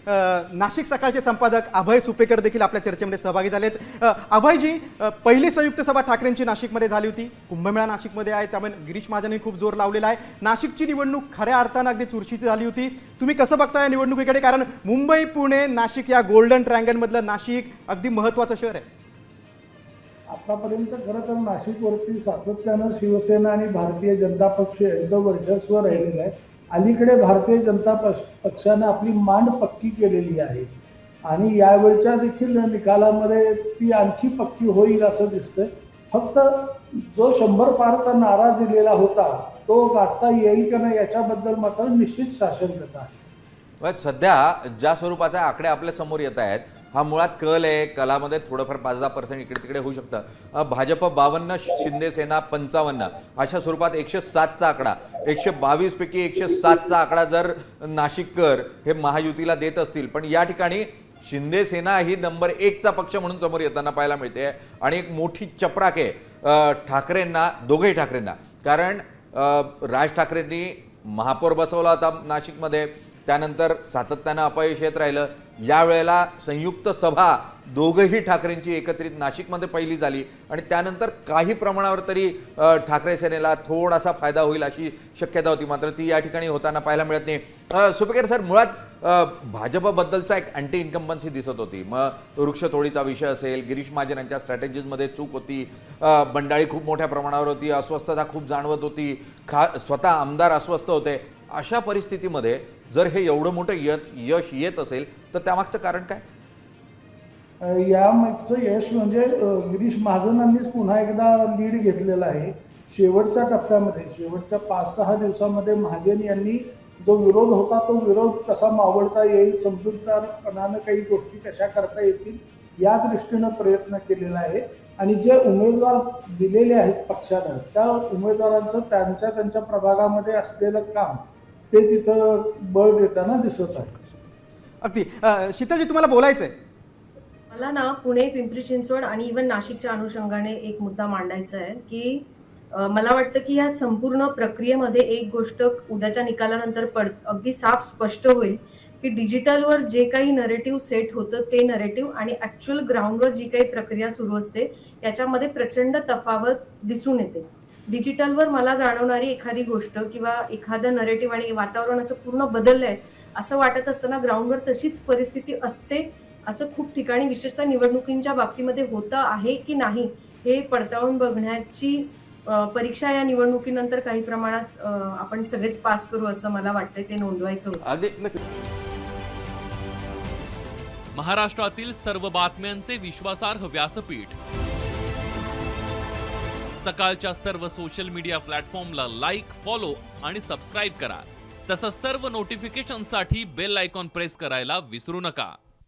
नाशिक सकाळचे संपादक अभय सुपेकर देखील आपल्या चर्चेमध्ये सहभागी झालेत। अभयजी, पहिली संयुक्त सभा ठाकरेंची नाशिकमध्ये झाली होती, कुंभमेळा नाशिकमध्ये आहे, त्यामुळे गिरीश महाजनांनी खूप जोर लावलेला आहे। नाशिकची निवडणूक खऱ्या अर्थानं अगदी चुरशीची झाली होती। तुम्ही कसं बघता या निवडणुकीकडे? कारण मुंबई, पुणे, नाशिक या गोल्डन ट्रायंगलमधलं नाशिक अगदी महत्त्वाचं शहर आहे। आतापर्यंत खरं तर नाशिकवरती सातत्यानं शिवसेना आणि भारतीय जनता पक्ष यांचं वर्चस्व राहिलेलं आहे। अलीकडे भारतीय जनता पक्षाने आपली मांड पक्की केलेली आहे आणि यावेळच्या देखील निकालामध्ये ती आणखी पक्की होईल असं दिसतंय। फक्त जो 100 पारचा नारा दिलेला होता तो गाठता येईल का नाही याच्याबद्दल मात्र निश्चित शासनकता आहे। सध्या ज्या स्वरूपाचे आकडे आपल्या समोर येत आहेत हा मुळात कल आहे। कलामध्ये थोडंफार 5-10% इकडे तिकडे होऊ शकतं। भाजप 52, शिंदे सेना 55 अशा स्वरूपात 107चा आकडा, 122 पैकी 107चा आकडा जर नाशिककर हे महायुतीला देत असतील, पण या ठिकाणी शिंदे सेना ही नंबर 1चा पक्ष म्हणून समोर येताना पाहायला मिळते आणि एक मोठी चपराक आहे ठाकरेंना, दोघेही ठाकरेंना। कारण राज ठाकरेंनी महापौर बसवला होता नाशिकमध्ये, त्यानंतर सातत्यानं अपयश येत राहिलं। यावेळेला संयुक्त सभा दोघंही ठाकरेंची एकत्रित नाशिकमध्ये पहिली झाली आणि त्यानंतर काही प्रमाणावर तरी ठाकरे सेनेला थोडासा फायदा होईल अशी शक्यता होती, मात्र ती या ठिकाणी होताना पाहायला मिळत नाही। सुपेकर सर, मुळात भाजपबद्दलचा एक अँटी इन्कम्बन्सी दिसत होती। मग वृक्षतोडीचा विषय असेल, गिरीश महाजन यांच्या स्ट्रॅटेजीजमध्ये चूक होती, बंडाळी खूप मोठ्या प्रमाणावर होती, अस्वस्थता खूप जाणवत होती, स्वतः आमदार अस्वस्थ होते। अशा परिस्थितीमध्ये जर हे एवढं मोठं यश येत असेल तर त्यामागचं कारण काय? यामागचं यश म्हणजे गिरीश महाजनांनीच पुन्हा एकदा लीड घेतलेला आहे। शेवटच्या टप्प्यामध्ये, शेवटच्या 5-6 दिवसामध्ये महाजन यांनी जो विरोध होता तो विरोध कसा मावळता येईल, समजूतदारपणानं काही गोष्टी कशा करता येतील या दृष्टीनं प्रयत्न केलेला आहे आणि जे उमेदवार दिलेले आहेत पक्षानं त्या उमेदवारांचं त्यांच्या प्रभागामध्ये असलेलं काम ते तिथं बळ देताना दिसत आहे। अगदी शीतलजी, तुम्हाला बोलायचंय? मला ना पुणे, पिंपरी चिंचवड आणि इव्हन नाशिकच्या अनुषंगाने एक मुद्दा मांडायचा आहे की मला वाटतं की या संपूर्ण प्रक्रियेमध्ये एक गोष्ट उद्याच्या निकालानंतर अगदी साफ स्पष्ट होईल की डिजिटलवर जे काही नरेटिव्ह सेट होतं ते नरेटिव्ह आणि ॲक्च्युअल ग्राउंडवर जी काही प्रक्रिया सुरू असते याच्यामध्ये प्रचंड तफावत दिसून येते। डिजिटलवर मला जाणवणारी एखादी गोष्ट किंवा एखादं नरेटिव्ह आणि वातावरण असं पूर्ण बदललंय असं वाटत असताना ग्राउंडवर तशीच परिस्थिती असते असं खूप ठिकाणी विशेषतः निवडणुकींच्या बाबतीमध्ये होतं आहे की नाही हे पडताळून बघण्याची परीक्षा या निवडणुकीनंतर काही प्रमाणात आपण सगळेच पास करू असं मला वाटतंय, ते नोंदवायचं होतं। महाराष्ट्रातील सर्व बातम्यांचे विश्वासार्ह व्यासपीठ, सकाळच्या सर्व सोशल मीडिया प्लॅटफॉर्मला लाईक, फॉलो आणि सबस्क्राईब करा। तसंच सर्व नोटिफिकेशनसाठी बेल आयकॉन प्रेस करायला विसरू नका।